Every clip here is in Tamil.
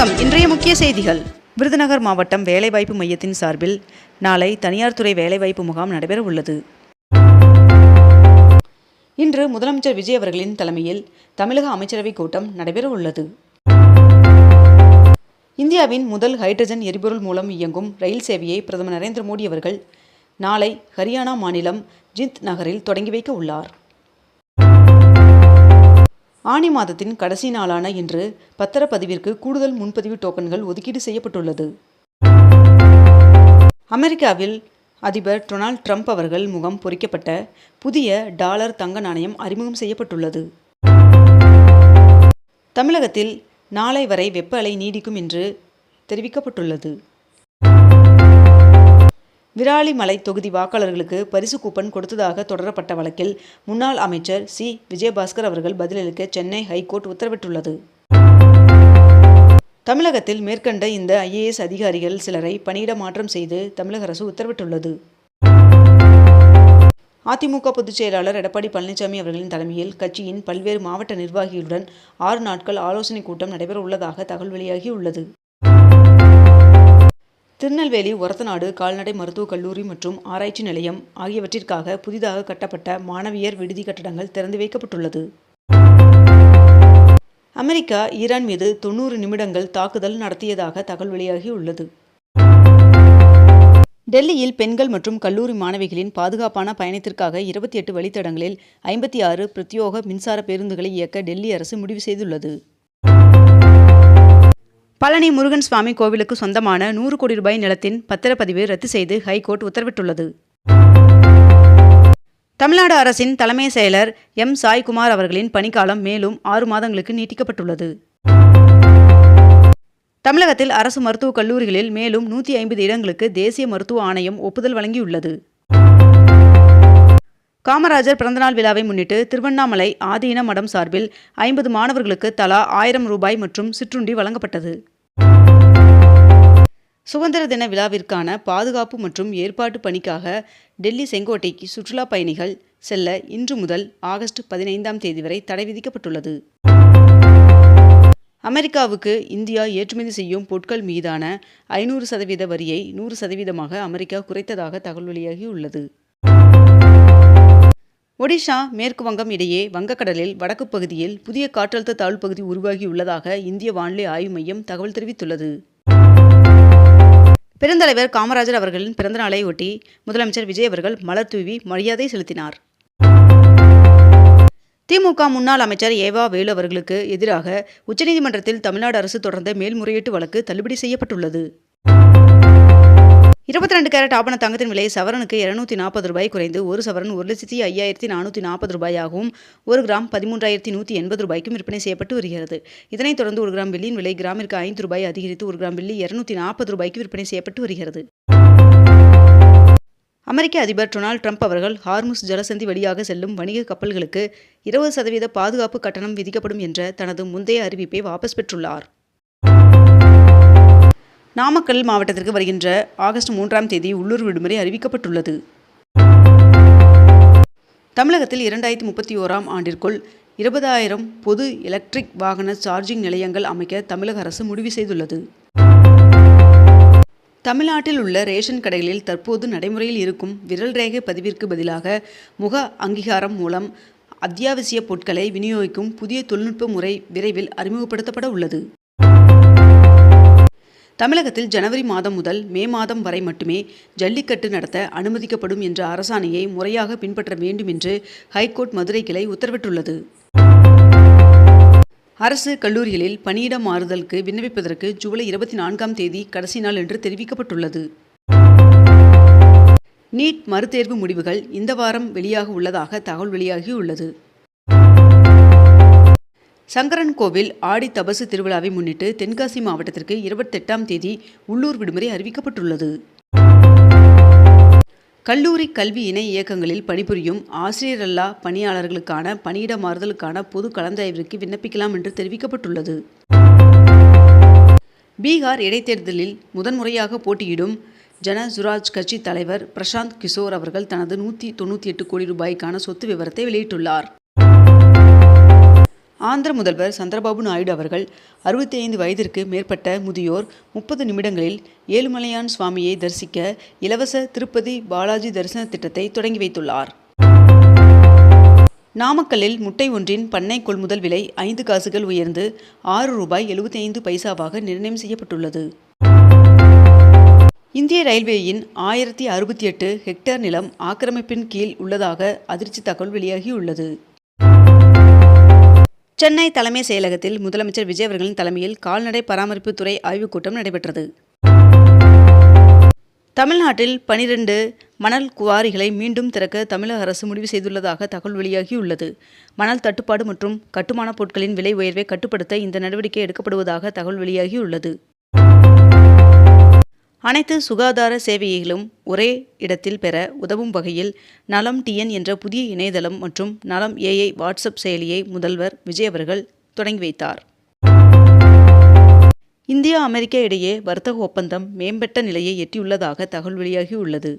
வணக்கம். இன்றைய முக்கிய செய்திகள். விருதுநகர் மாவட்டம் வேலைவாய்ப்பு மையத்தின் சார்பில் நாளை தனியார் துறை வேலைவாய்ப்பு முகாம் நடைபெற உள்ளது. இன்று முதலமைச்சர் விஜய் அவர்களின் தலைமையில் தமிழக அமைச்சரவை கூட்டம் நடைபெற உள்ளது. இந்தியாவின் முதல் ஹைட்ரஜன் எரிபொருள் மூலம் இயங்கும் ரயில் சேவையை பிரதமர் நரேந்திர மோடி அவர்கள் நாளை ஹரியானா மாநிலம் ஜிந்த் நகரில் தொடங்கி வைக்க உள்ளார். ஆனி மாதத்தின் கடைசி நாளான இன்று பத்திரப்பதிவிற்கு கூடுதல் முன்பதிவு டோக்கன்கள் ஒதுக்கீடு செய்யப்பட்டுள்ளது. அமெரிக்காவில் அதிபர் டொனால்ட் ட்ரம்ப் அவர்கள் முகம் பொறிக்கப்பட்ட புதிய டாலர் தங்க நாணயம் அறிமுகம் செய்யப்பட்டுள்ளது. தமிழகத்தில் நாளை வரை வெப்ப அலை நீடிக்கும் என்று தெரிவிக்கப்பட்டுள்ளது. விராலிமலை தொகுதி வாக்காளர்களுக்கு பரிசு கூப்பன் கொடுத்ததாக தொடரப்பட்ட வழக்கில் முன்னாள் அமைச்சர் சி. விஜயபாஸ்கர் அவர்கள் பதிலளிக்க சென்னை ஹைகோர்ட் உத்தரவிட்டுள்ளது. தமிழகத்தில் மேற்கண்ட இந்த IAS அதிகாரிகள் சிலரை பணியிட மாற்றம் செய்து தமிழக அரசு உத்தரவிட்டுள்ளது. அதிமுக பொதுச் செயலாளர் எடப்பாடி பழனிசாமி அவர்களின் தலைமையில் கட்சியின் பல்வேறு மாவட்ட நிர்வாகிகளுடன் 6 நாட்கள் ஆலோசனை கூட்டம் நடைபெற உள்ளதாக தகவல் வெளியாகியுள்ளது. திருநெல்வேலி ஒரத்தநாடு கால்நடை மருத்துவக் கல்லூரி மற்றும் ஆராய்ச்சி நிலையம் ஆகியவற்றிற்காக புதிதாக கட்டப்பட்ட மாணவியர் விடுதி கட்டடங்கள் திறந்து வைக்கப்பட்டுள்ளது. அமெரிக்கா ஈரான் மீது 90 நிமிடங்கள் தாக்குதல் நடத்தியதாக தகவல் வெளியாகியுள்ளது. டெல்லியில் பெண்கள் மற்றும் கல்லூரி மாணவிகளின் பாதுகாப்பான பயணத்திற்காக 28 வழித்தடங்களில் 56 பிரத்யோக மின்சார பேருந்துகளை இயக்க டெல்லி அரசு முடிவு செய்துள்ளது. பழனி முருகன் சுவாமி கோவிலுக்கு சொந்தமான 100 கோடி ரூபாய் நிலத்தின் பத்திரப்பதிவு ரத்து செய்து ஹைகோர்ட் உத்தரவிட்டுள்ளது. தமிழ்நாடு அரசின் தலைமை செயலர் M. சாய்குமார் அவர்களின் பணிக்காலம் மேலும் 6 மாதங்களுக்கு நீட்டிக்கப்பட்டுள்ளது. தமிழகத்தில் அரசு மருத்துவக் கல்லூரிகளில் மேலும் 150 இடங்களுக்கு தேசிய மருத்துவ ஆணையம் ஒப்புதல் வழங்கியுள்ளது. காமராஜர் பிறந்தநாள் விழாவை முன்னிட்டு திருவண்ணாமலை ஆதீன மடம் சார்பில் 50 மாணவர்களுக்கு தலா 1000 ரூபாய் மற்றும் சிற்றுண்டி வழங்கப்பட்டது. சுதந்திர தின விழாவிற்கான பாதுகாப்பு மற்றும் ஏற்பாட்டு பணிக்காக டெல்லி செங்கோட்டைக்கு சுற்றுலா பயணிகள் செல்ல இன்று முதல் ஆகஸ்ட் 15ஆம் தேதி வரை தடை விதிக்கப்பட்டுள்ளது. அமெரிக்காவுக்கு இந்தியா ஏற்றுமதி செய்யும் பொருட்கள் மீதான 500% வரியை 100% அமெரிக்கா குறைத்ததாக தகவல் வெளியாகியுள்ளது. ஒடிஷா மேற்கு வங்கம் இடையே வங்கக்கடலில் வடக்கு பகுதியில் புதிய காற்றழுத்த தாழ்வு பகுதி உருவாகியுள்ளதாக இந்திய வானிலை ஆய்வு மையம் தகவல் தெரிவித்துள்ளது. பெருந்தலைவர் காமராஜர் அவர்களின் பிறந்தநாளை ஒட்டி முதலமைச்சர் விஜய் அவர்கள் மலர் தூவி மரியாதை செலுத்தினார். திமுக முன்னாள் அமைச்சர் ஏவா வேலு அவர்களுக்கு எதிராக உச்சநீதிமன்றத்தில் தமிழ்நாடு அரசு தொடர்ந்த மேல்முறையீட்டு வழக்கு தள்ளுபடி செய்யப்பட்டுள்ளது. 22 கேரட் ஆபண தங்கத்தின் விலை சவரனுக்கு 240 ரூபாய் குறைந்து 1 சவரன் 1,05,440 ரூபாயாகவும் 1 கிராம் 13,180 ரூபாய்க்கும் விற்பனை செய்யப்பட்டு வருகிறது. இதனைத் தொடர்ந்து 1 கிராம் வெள்ளியின் விலை கிராமிற்கு 5 ரூபாய் அதிகரித்து 1 கிராம் வெள்ளி 240 ரூபாய்க்கு விற்பனை செய்யப்பட்டு வருகிறது. அமெரிக்க அதிபர் டொனால்ட் ட்ரம்ப் அவர்கள் ஹார்முஸ் ஜலசந்தி வழியாக செல்லும் வணிக கப்பல்களுக்கு 20% பாதுகாப்பு கட்டணம் விதிக்கப்படும் என்ற தனது முந்தைய அறிவிப்பை வாபஸ் பெற்றுள்ளார். நாமக்கல் மாவட்டத்திற்கு வருகின்ற ஆகஸ்ட் 3ஆம் தேதி உள்ளூர் விடுமுறை அறிவிக்கப்பட்டுள்ளது. தமிழகத்தில் 2031ஆம் ஆண்டிற்குள் 20,000 பொது எலக்ட்ரிக் வாகன சார்ஜிங் நிலையங்கள் அமைக்க தமிழக அரசு முடிவு செய்துள்ளது. தமிழ்நாட்டில் உள்ள ரேஷன் கடைகளில் தற்போது நடைமுறையில் இருக்கும் விரல் ரேகை பதிவிற்கு பதிலாக முக அங்கீகாரம் மூலம் அத்தியாவசிய பொருட்களை விநியோகிக்கும் புதிய தொழில்நுட்ப முறை விரைவில் அறிமுகப்படுத்தப்பட உள்ளது. தமிழகத்தில் ஜனவரி மாதம் முதல் மே மாதம் வரை மட்டுமே ஜல்லிக்கட்டு நடத்த அனுமதிக்கப்படும் என்ற அரசாணையை முறையாக பின்பற்ற வேண்டும் என்று ஹைகோர்ட் மதுரை கிளை உத்தரவிட்டுள்ளது. அரசு கல்லூரிகளில் பணியிட மாறுதலுக்கு விண்ணப்பிப்பதற்கு ஜூலை 24ஆம் தேதி கடைசி நாள் என்று தெரிவிக்கப்பட்டுள்ளது. நீட் மறுதேர்வு முடிவுகள் இந்த வாரம் வெளியாக உள்ளதாக தகவல் வெளியாகியுள்ளது. சங்கரன் கோவில் ஆடி தபசு திருவிழாவை முன்னிட்டு தென்காசி மாவட்டத்திற்கு 28ஆம் தேதி உள்ளூர் விடுமுறை அறிவிக்கப்பட்டுள்ளது. கல்லூரி கல்வி இணை இயக்கங்களில் பணிபுரியும் ஆசிரியரல்லா பணியாளர்களுக்கான பணியிட மாறுதலுக்கான பொது கலந்தாய்விற்கு விண்ணப்பிக்கலாம் என்று தெரிவிக்கப்பட்டுள்ளது. பீகார் இடைத்தேர்தலில் முதன்முறையாக போட்டியிடும் ஜன சுராஜ் கட்சி தலைவர் பிரசாந்த் கிஷோர் அவர்கள் தனது 198 கோடி ரூபாய்க்கான சொத்து விவரத்தை வெளியிட்டுள்ளார். ஆந்திர முதல்வர் சந்திரபாபு நாயுடு அவர்கள் 65 வயதிற்கு மேற்பட்ட முதியோர் 30 நிமிடங்களில் ஏழுமலையான் சுவாமியை தரிசிக்க இலவச திருப்பதி பாலாஜி தரிசன திட்டத்தை தொடங்கி வைத்துள்ளார். நாமக்கல்லில் முட்டை ஒன்றின் பண்ணை கொள்முதல் விலை 5 காசுகள் உயர்ந்து ₹6.75 நிர்ணயம் செய்யப்பட்டுள்ளது. இந்திய ரயில்வேயின் 1068 ஹெக்டேர் நிலம் ஆக்கிரமிப்பின் கீழ் உள்ளதாக அதிர்ச்சி தகவல் வெளியாகியுள்ளது. சென்னை தலைமை செயலகத்தில் முதலமைச்சர் விஜய் அவர்களின் தலைமையில் கால்நடை பராமரிப்பு துறை ஆய்வுக் கூட்டம் நடைபெற்றது. தமிழ்நாட்டில் 12 மணல் குவாரிகளை மீண்டும் திறக்க தமிழக அரசு முடிவு செய்துள்ளதாக தகவல் வெளியாகியுள்ளது. மணல் தட்டுப்பாடு மற்றும் கட்டுமான பொருட்களின் விலை உயர்வை கட்டுப்படுத்த இந்த நடவடிக்கை எடுக்கப்படுவதாக தகவல் வெளியாகியுள்ளது. அனைத்து சுகாதார சேவைகளும் ஒரே இடத்தில் பெற உதவும் வகையில் நலம் TN என்ற புதிய இணையதளம் மற்றும் நலம் AI வாட்ஸ்அப் செயலியை முதல்வர் விஜய் அவர்கள் தொடங்கி வைத்தார். இந்தியா அமெரிக்கா இடையே வர்த்தக ஒப்பந்தம் மேம்பட்ட நிலையை எட்டியுள்ளதாக தகவல் வெளியாகியுள்ளது.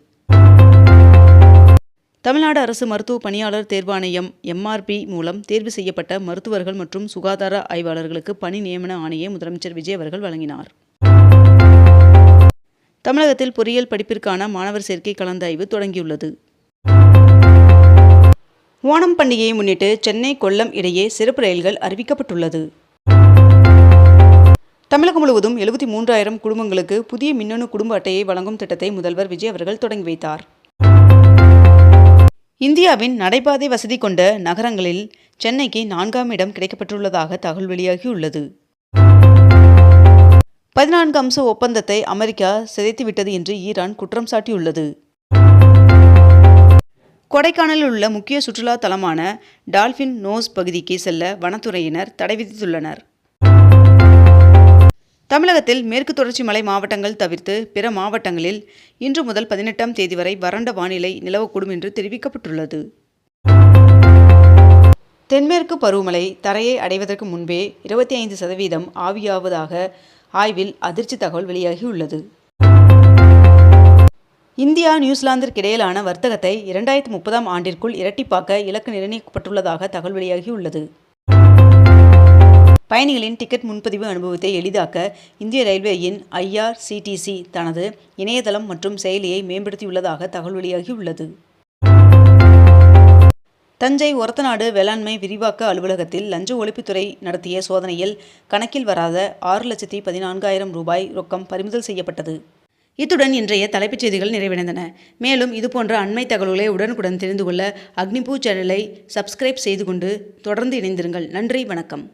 தமிழ்நாடு அரசு மருத்துவ பணியாளர் தேர்வாணையம் MRP மூலம் தேர்வு செய்யப்பட்ட மருத்துவர்கள் மற்றும் சுகாதார ஆய்வாளர்களுக்கு பணி நியமன ஆணையை முதலமைச்சர் விஜய் அவர்கள் வழங்கினார். தமிழகத்தில் பொறியியல் படிப்பிற்கான மாணவர் சேர்க்கை கலந்தாய்வு தொடங்கியுள்ளது. ஓணம் பண்டிகையை முன்னிட்டு சென்னை கொல்லம் இடையே சிறப்பு ரயில்கள் அறிவிக்கப்பட்டுள்ளது. தமிழகம் முழுவதும் 73,000 குடும்பங்களுக்கு புதிய மின்னணு குடும்ப அட்டையை வழங்கும் திட்டத்தை முதல்வர் விஜய் அவர்கள் தொடங்கி வைத்தார். இந்தியாவின் நடைபாதை வசதி கொண்ட நகரங்களில் சென்னைக்கு 4ஆம் இடம் கிடைக்கப்பட்டுள்ளதாக தகவல் வெளியாகியுள்ளது. 14 அம்ச ஒப்பந்தத்தை அமெரிக்கா சிதைத்துவிட்டது என்று ஈரான் குற்றம் சாட்டியுள்ளது. கொடைக்கானலில் உள்ள முக்கிய சுற்றுலா தலமான டால்பின் நோஸ் பகுதிக்கு செல்ல வனத்துறையினர் தடை விதித்துள்ளனர். தமிழகத்தில் மேற்கு தொடர்ச்சி மலை மாவட்டங்கள் தவிர்த்து பிற மாவட்டங்களில் இன்று முதல் 18ஆம் தேதி வரை வறண்ட வானிலை நிலவக்கூடும் என்று தெரிவிக்கப்பட்டுள்ளது. தென்மேற்கு பருவமழை தரையை அடைவதற்கு முன்பே 25% ஆவியாவதாக ஆய்வில் அதிர்ச்சி தகவல் வெளியாகியுள்ளது. இந்தியா நியூசிலாந்திற்கு இடையிலான வர்த்தகத்தை 2030ஆம் ஆண்டிற்குள் இரட்டிப்பாக்க இலக்கு நிர்ணயிக்கப்பட்டுள்ளதாக தகவல் வெளியாகியுள்ளது. பயணிகளின் டிக்கெட் முன்பதிவு அனுபவத்தை எளிதாக்க இந்திய ரயில்வேயின் IRCTC தனது இணையதளம் மற்றும் செயலியை மேம்படுத்தியுள்ளதாக தகவல் வெளியாகியுள்ளது. தஞ்சை ஒரத்தநாடு வேளாண்மை விரிவாக்க அலுவலகத்தில் லஞ்ச ஒழிப்புத்துறை நடத்திய சோதனையில் கணக்கில் வராத ₹6,14,000 ரொக்கம் பறிமுதல் செய்யப்பட்டது. இத்துடன் இன்றைய தலைப்புச் செய்திகள் நிறைவடைந்தன. மேலும் இதுபோன்ற அண்மை தகவல்களை உடனுக்குடன் தெரிந்து கொள்ள அக்னிபூ சேனலை சப்ஸ்கிரைப் செய்து கொண்டு தொடர்ந்து இணைந்திருங்கள். நன்றி, வணக்கம்.